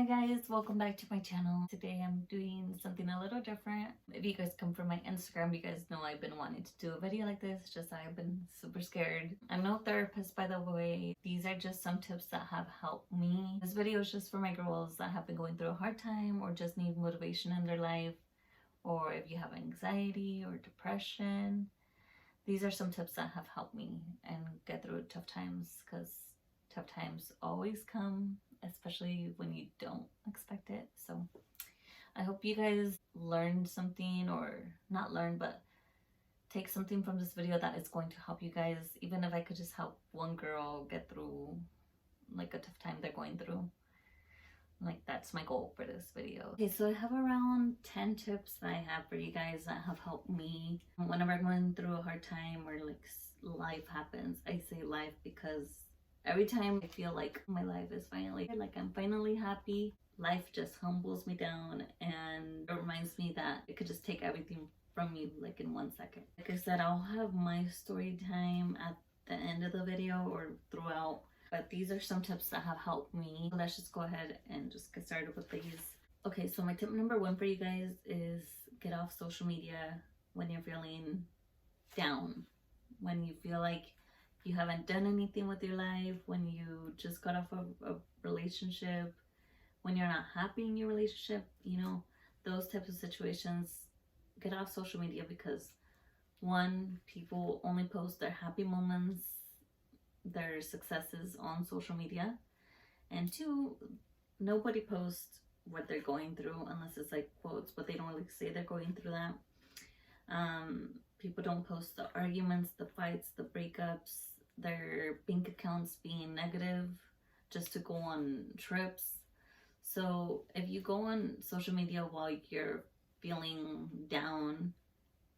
Hi guys, welcome back to my channel. Today I'm doing something a little different. If you guys come from my Instagram, you guys know I've been wanting to do a video like this, just I've been super scared. I'm no therapist, by the way. These are just some tips that have helped me. This video is just for my girls that have been going through a hard time or just need motivation in their life, or if you have anxiety or depression. These are some tips that have helped me and get through tough times, because tough times always come, especially when you don't expect it. So I hope you guys learned something, or not learn, but take something from this video that is going to help you guys. Even if I could just help one girl get through like a tough time they're going through, like that's my goal for this video. Okay, so I have around 10 tips that I have for you guys that have helped me whenever I'm going through a hard time, or like life happens. I say life because every time I feel like my life is finally, like I'm finally happy, life just humbles me down and it reminds me that it could just take everything from you like in 1 second. Like I said, I'll have my story time at the end of the video or throughout, but these are some tips that have helped me. Let's just go ahead and just get started with these. Okay, so my tip number 1 for you guys is get off social media when you're feeling down, when you feel like you haven't done anything with your life, when you just got off a relationship, when you're not happy in your relationship, you know, those types of situations. Get off social media because 1, people only post their happy moments, their successes on social media, and 2, nobody posts what they're going through unless it's like quotes, but they don't really say they're going through that. People don't post the arguments, the fights, the breakups, their bank accounts being negative just to go on trips. So if you go on social media while you're feeling down,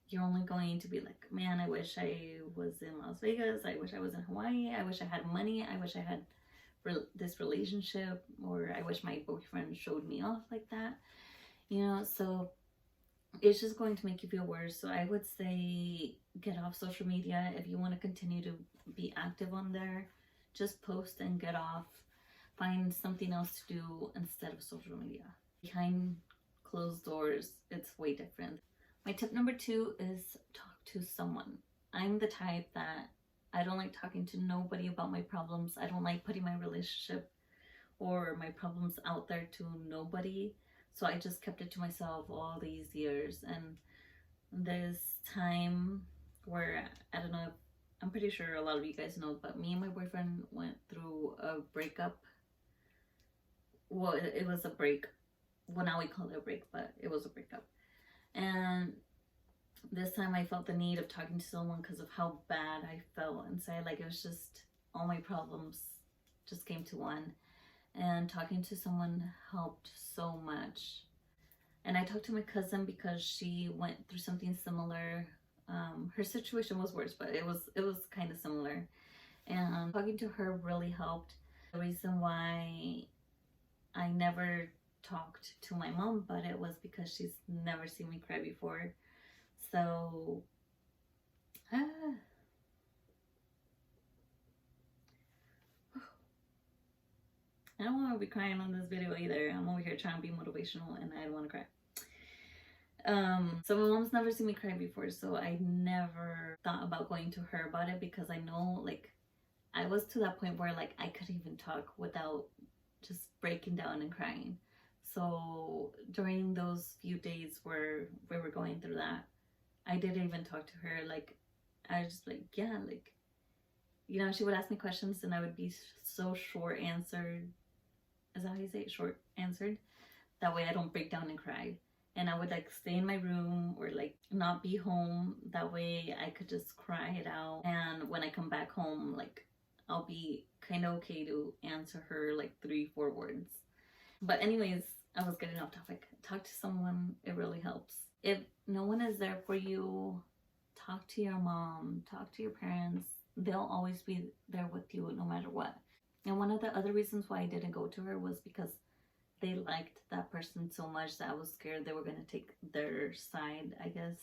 you're only going to be like, man, I wish I was in Las Vegas, I wish I was in Hawaii, I wish I had money, I wish I had this relationship, or I wish my boyfriend showed me off like that, you know. So it's just going to make you feel worse. So I would say get off social media. If you want to continue to be active on there, just post and get off. Find something else to do instead of social media. Behind closed doors, it's way different. My tip number 2 is talk to someone. I'm the type that I don't like talking to nobody about my problems. I don't like putting my relationship or my problems out there to nobody. So I just kept it to myself all these years. And this time where, I don't know, I'm pretty sure a lot of you guys know, but me and my boyfriend went through a breakup. Well, it was a break. Well, now we call it a break, but it was a breakup. And this time I felt the need of talking to someone because of how bad I felt inside. Like it was just, all my problems just came to one. And talking to someone helped so much. And I talked to my cousin because she went through something similar. Her situation was worse, but it was kind of similar. And talking to her really helped. The reason why I never talked to my mom, but it was because she's never seen me cry before. So I don't want to be crying on this video either. I'm over here trying to be motivational and I don't want to cry. So my mom's never seen me cry before, so I never thought about going to her about it, because I know, like, I was to that point where like I couldn't even talk without just breaking down and crying. So during those few days where we were going through that, I didn't even talk to her. Like, I was just like, yeah, like, you know, she would ask me questions and I would be so short answered. Is that how you say it? Short answered. That way I don't break down and cry. And I would like stay in my room or like not be home. That way I could just cry it out. And when I come back home, like I'll be kind of okay to answer her like 3-4 words. But anyways, I was getting off topic. Talk to someone. It really helps. If no one is there for you, talk to your mom, talk to your parents. They'll always be there with you no matter what. And one of the other reasons why I didn't go to her was because they liked that person so much that I was scared they were going to take their side, I guess.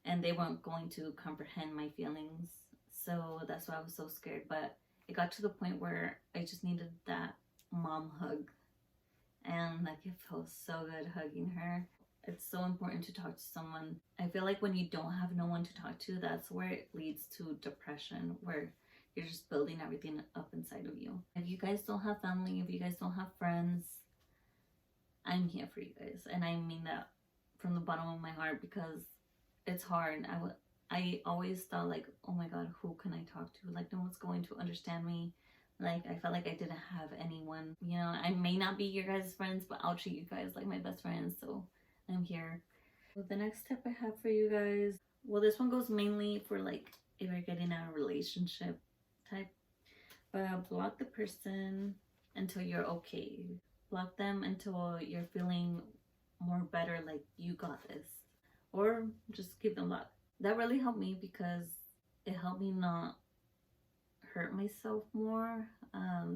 And they weren't going to comprehend my feelings. So that's why I was so scared. But it got to the point where I just needed that mom hug. and like it feels so good hugging her. It's so important to talk to someone. I feel like when you don't have no one to talk to, that's where it leads to depression, where you're just building everything up inside of you. If you guys don't have family, if you guys don't have friends, I'm here for you guys. And I mean that from the bottom of my heart, because it's hard. I always thought like, oh my god, who can I talk to? Like no one's going to understand me. Like I felt like I didn't have anyone. You know, I may not be your guys' friends, but I'll treat you guys like my best friends. So I'm here. So the next step I have for you guys, well, this one goes mainly for like if you're getting out of a relationship type, but block the person until you're okay. Block them until you're feeling more better, like you got this, or just keep them blocked. That really helped me because it helped me not hurt myself more.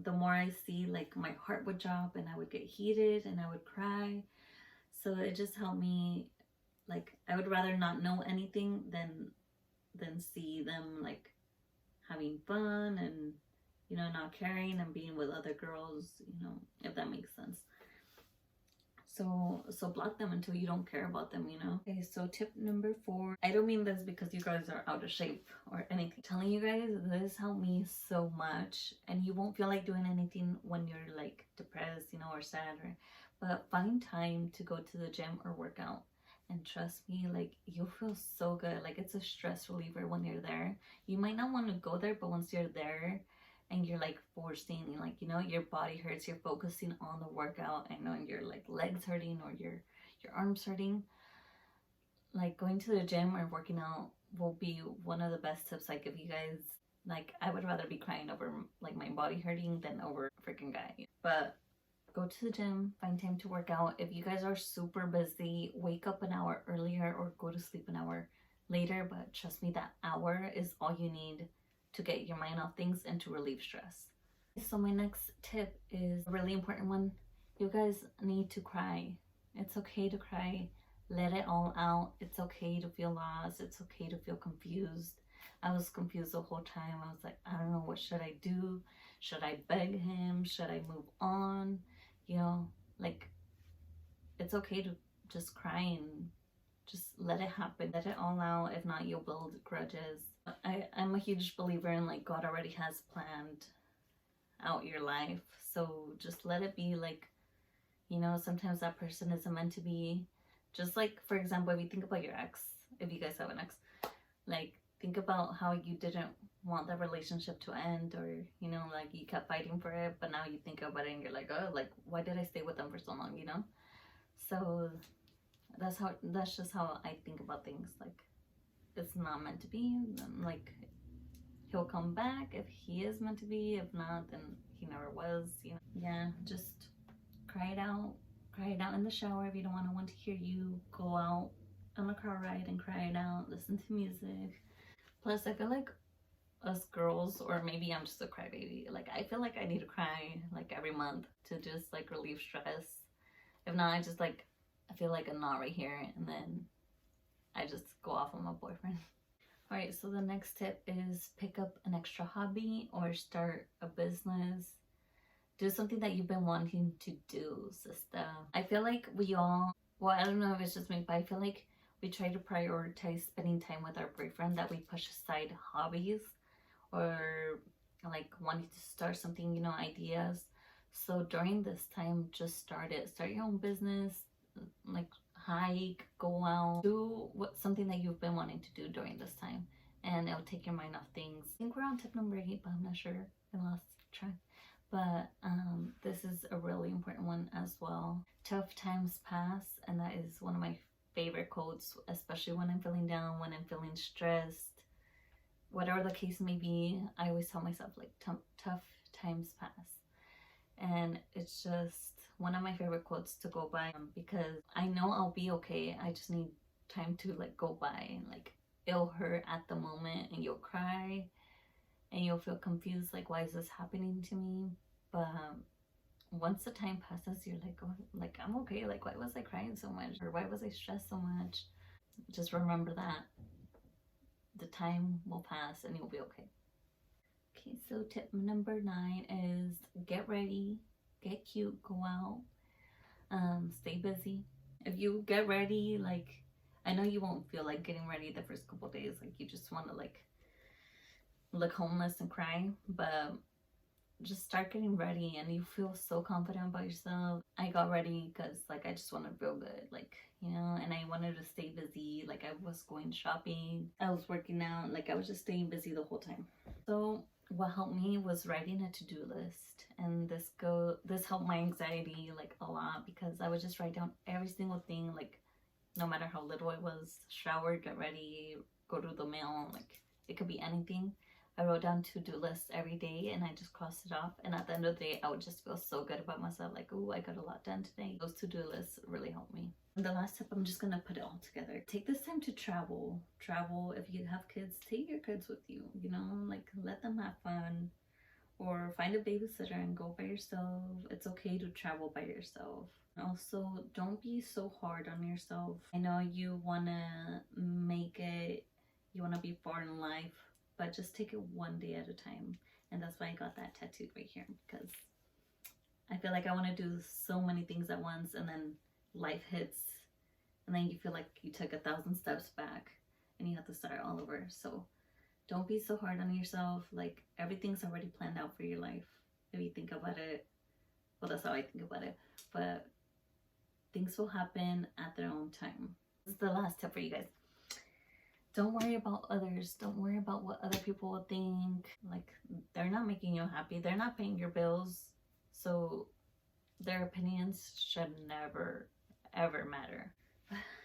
The more I see, like my heart would drop and I would get heated and I would cry. So it just helped me. Like I would rather not know anything than see them like having fun and not caring and being with other girls, if that makes sense. So block them until you don't care about them. Okay, so tip number 4. I don't mean this because you guys are out of shape or anything. I'm telling you guys, this helped me so much, and you won't feel like doing anything when you're like depressed, or sad, but find time to go to the gym or work out. And trust me, like you'll feel so good. Like it's a stress reliever when you're there. You might not want to go there, but once you're there and you're like forcing, like your body hurts, you're focusing on the workout, and your like legs hurting or your arms hurting, like going to the gym or working out will be one of the best tips. Like if you guys, like I would rather be crying over like my body hurting than over a freaking guy. But go to the gym, find time to work out. If you guys are super busy, wake up an hour earlier or go to sleep an hour later, but trust me, that hour is all you need to get your mind off things and to relieve stress. So my next tip is a really important one. You guys need to cry. It's okay to cry. Let it all out. It's okay to feel lost. It's okay to feel confused. I was confused the whole time. I was like, I don't know, what should I do? Should I beg him? Should I move on? Like it's okay to just cry and just let it happen. Let it all out. If not, you'll build grudges. I'm a huge believer in like God already has planned out your life. So just let it be. Like, sometimes that person isn't meant to be. Just like, for example, if you think about your ex, if you guys have an ex, like think about how you didn't want the relationship to end, or like you kept fighting for it, but now you think about it and you're like, oh, like why did I stay with them for so long? So that's just how I think about things. Like it's not meant to be. Like he'll come back if he is meant to be. If not, then he never was. Yeah, just cry it out. Cry it out in the shower. If you don't want no one to hear you, go out on a car ride and cry it out. Listen to music. Plus, I feel like us girls, or maybe I'm just a crybaby, like I feel like I need to cry like every month to just like relieve stress. If not, I feel like a knot right here, and then I just go off on my boyfriend. All right, so the next tip is pick up an extra hobby or start a business. Do something that you've been wanting to do, sister. I feel like we all, well, I don't know if it's just me, but I feel like we try to prioritize spending time with our boyfriend, that we push aside hobbies or like wanting to start something, ideas. So during this time, just start it. Start your own business, like hike, go out, do something that you've been wanting to do during this time, and it'll take your mind off things. I think we're on tip number 8, but I'm not sure. I lost track. But this is a really important one as well. Tough times pass, and that is one of my favorite quotes, especially when I'm feeling down, when I'm feeling stressed, whatever the case may be. I always tell myself like tough times pass, and it's just one of my favorite quotes to go by, because I know I'll be okay. I just need time to like go by, and like it'll hurt at the moment and you'll cry and you'll feel confused, like why is this happening to me? But once the time passes, you're like, oh, like I'm okay. Like why was I crying so much, or why was I stressed so much? Just remember that the time will pass and you'll be okay. Okay, so tip number 9 is get ready, get cute, go out. Stay busy. If you get ready, like, I know you won't feel like getting ready the first couple days, like you just want to like look homeless and cry, but just start getting ready and you feel so confident about yourself. I got ready because like I just want to feel good, like, you know, and I wanted to stay busy. Like I was going shopping, I was working out, like I was just staying busy the whole time. So what helped me was writing a to-do list, and this helped my anxiety like a lot because I would just write down every single thing, like no matter how little it was. Shower, get ready, go to the mail, like it could be anything. I wrote down to-do lists every day and I just crossed it off, and at the end of the day I would just feel so good about myself, like, oh, I got a lot done today. Those to-do lists really helped me. And the last tip, I'm just gonna put it all together. Take this time to travel. If you have kids, take your kids with you, you know, like let them have fun, or find a babysitter and go by yourself. It's okay to travel by yourself. Also, don't be so hard on yourself. I know you want to make it, you want to be far in life, but just take it one day at a time. And that's why I got that tattooed right here, because I feel like I want to do so many things at once, and then life hits, and then you feel like you took 1,000 steps back and you have to start all over. So don't be so hard on yourself. Like everything's already planned out for your life. If you think about it, well, that's how I think about it. But things will happen at their own time. This is the last tip for you guys. Don't worry about others. Don't worry about what other people will think. Like, they're not making you happy. They're not paying your bills. So their opinions should never, ever matter.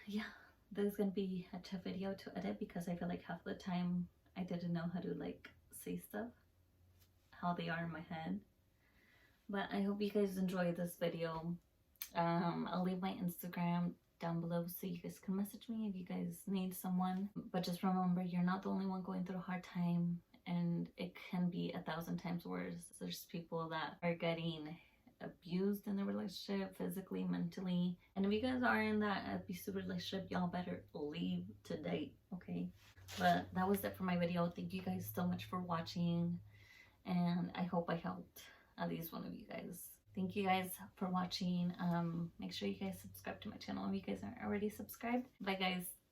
Yeah, this is going to be a tough video to edit because I feel like half the time I didn't know how to like say stuff, how they are in my head. But I hope you guys enjoyed this video. I'll leave my Instagram down below so you guys can message me if you guys need someone. But just remember, you're not the only one going through a hard time, and it can be 1,000 times worse. There's people that are getting abused in the relationship, physically, mentally. And if you guys are in that abusive relationship, y'all better leave today, okay? But that was it for my video. Thank you guys so much for watching, and I hope I helped at least one of you guys. Thank you guys for watching. Make sure you guys subscribe to my channel if you guys aren't already subscribed. Bye guys.